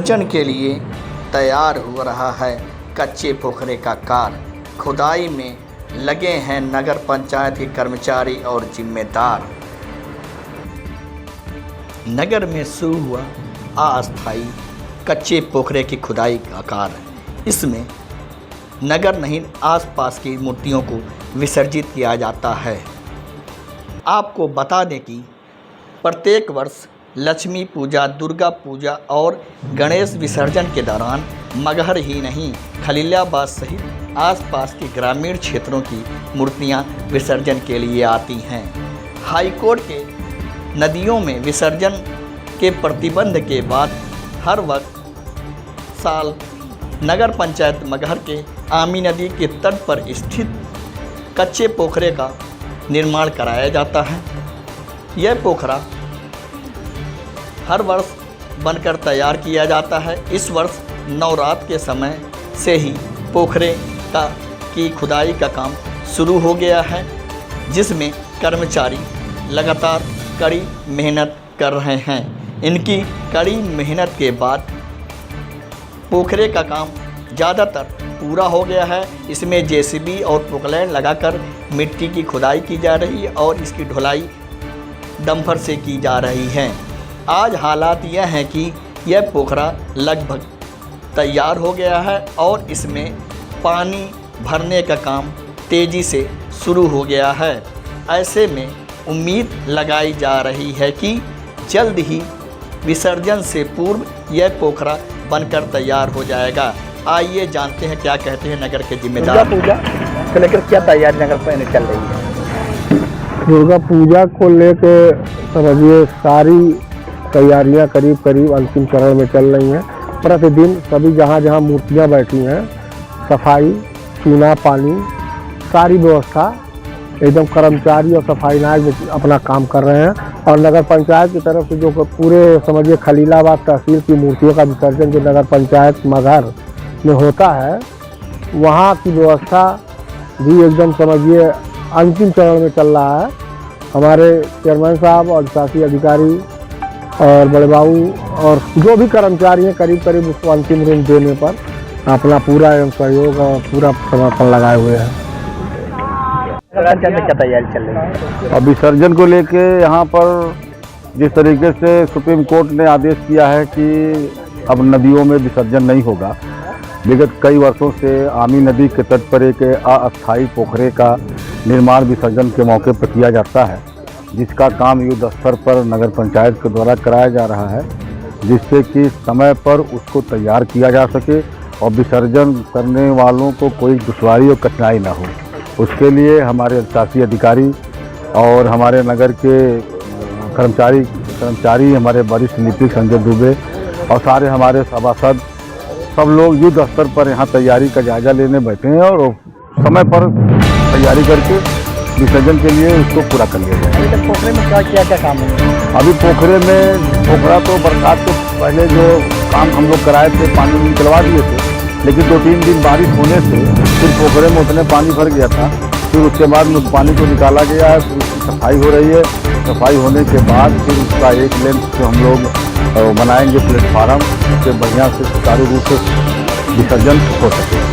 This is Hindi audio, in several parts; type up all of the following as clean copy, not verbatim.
विसर्जन के लिए तैयार हो रहा है कच्चे पोखरे का कार्य। खुदाई में लगे हैं नगर पंचायत के कर्मचारी और जिम्मेदार। नगर में शुरू हुआ अस्थायी कच्चे पोखरे की खुदाई का कार्य। इसमें नगर नहीं आसपास की मूर्तियों को विसर्जित किया जाता है। आपको बता दें कि प्रत्येक वर्ष लक्ष्मी पूजा, दुर्गा पूजा और गणेश विसर्जन के दौरान मगहर ही नहीं, खलीलाबाद सहित आसपास के ग्रामीण क्षेत्रों की मूर्तियां विसर्जन के लिए आती हैं। हाईकोर्ट के नदियों में विसर्जन के प्रतिबंध के बाद हर साल नगर पंचायत मगहर के आमी नदी के तट पर स्थित कच्चे पोखरे का निर्माण कराया जाता है। यह पोखरा हर वर्ष बनकर तैयार किया जाता है। इस वर्ष नवरात्र के समय से ही पोखरे की खुदाई का काम शुरू हो गया है, जिसमें कर्मचारी लगातार कड़ी मेहनत कर रहे हैं। इनकी कड़ी मेहनत के बाद पोखरे का काम ज़्यादातर पूरा हो गया है। इसमें जेसीबी और पोकलैंड लगाकर मिट्टी की खुदाई की जा रही है और इसकी ढुलाई डंपर से की जा रही है। आज हालात यह हैं कि यह पोखरा लगभग तैयार हो गया है और इसमें पानी भरने का काम तेज़ी से शुरू हो गया है। ऐसे में उम्मीद लगाई जा रही है कि जल्द ही विसर्जन से पूर्व यह पोखरा बनकर तैयार हो जाएगा। आइए जानते हैं क्या कहते हैं नगर के जिम्मेदार। दुर्गा पूजा को लेकर क्या तैयारी नगर पर चल रही है? दुर्गा पूजा को लेकर समझिए सारी तैयारियां करीब अंतिम चरण में चल रही हैं। प्रतिदिन सभी जहां मूर्तियां बैठी हैं, सफाई, चूना पानी, सारी व्यवस्था एकदम कर्मचारी और सफाई नायक अपना काम कर रहे हैं। और नगर पंचायत की तरफ से जो पूरे समझिए खलीलाबाद तहसील की मूर्तियों का विसर्जन जो नगर पंचायत मगहर में होता है, वहाँ की व्यवस्था भी एकदम समझिए अंतिम चरण में चल रहा है। हमारे चेयरमैन साहब और शासी अधिकारी और बड़े बाबू और जो भी कर्मचारी हैं करीब उसको अंतिम रूप देने पर अपना पूरा एवं सहयोग और पूरा समर्पण लगाए हुए हैं। पंचायत में क्या तैयारी चल रही है? अब विसर्जन को लेके यहाँ पर जिस तरीके से सुप्रीम कोर्ट ने आदेश किया है कि अब नदियों में विसर्जन नहीं होगा, विगत कई वर्षों से आमी नदी के तट पर एक अस्थायी पोखरे का निर्माण विसर्जन के मौके पर किया जाता है, जिसका काम युद्ध स्तर पर नगर पंचायत के द्वारा कराया जा रहा है, जिससे कि समय पर उसको तैयार किया जा सके और विसर्जन करने वालों को कोई दुश्वारी और कठिनाई ना हो। उसके लिए हमारे शासी अधिकारी और हमारे नगर के कर्मचारी हमारे वरिष्ठ लिपिक संजय दुबे और सारे हमारे सभासद सब लोग युद्ध स्तर पर यहाँ तैयारी का जायजा लेने बैठे हैं और समय पर तैयारी करके विसर्जन के लिए उसको पूरा कर लिया जाए। अभी तक पोखरे में क्या काम है? अभी पोखरा तो बरसात के पहले जो काम हम लोग कराए थे, पानी निकलवा दिए थे, लेकिन 2-3 दिन बारिश होने से फिर पोखरे में उतने पानी भर गया था। फिर उसके बाद उस पानी को निकाला गया है, फिर उसकी सफाई हो रही है। सफाई होने के बाद फिर उसका एक लेंथ से हम लोग बनाएंगे प्लेटफार्म, उससे बढ़िया से सुचारू रूप से विसर्जन हो सके।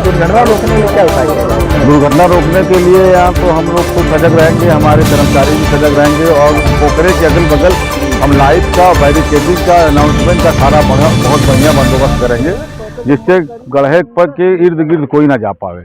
दुर्घटना रोकने में क्या उपाय है? दुर्घटना रोकने के लिए यहाँ तो हम लोग खुद सजग रहेंगे, हमारे कर्मचारी भी सजग रहेंगे और पोखरे के अगल बगल हम लाइट का, बैरिकेडिंग का, अनाउंसमेंट का सारा बहुत बढ़िया बंदोबस्त करेंगे, जिससे गढ़े पर के इर्द गिर्द कोई ना जा पावे।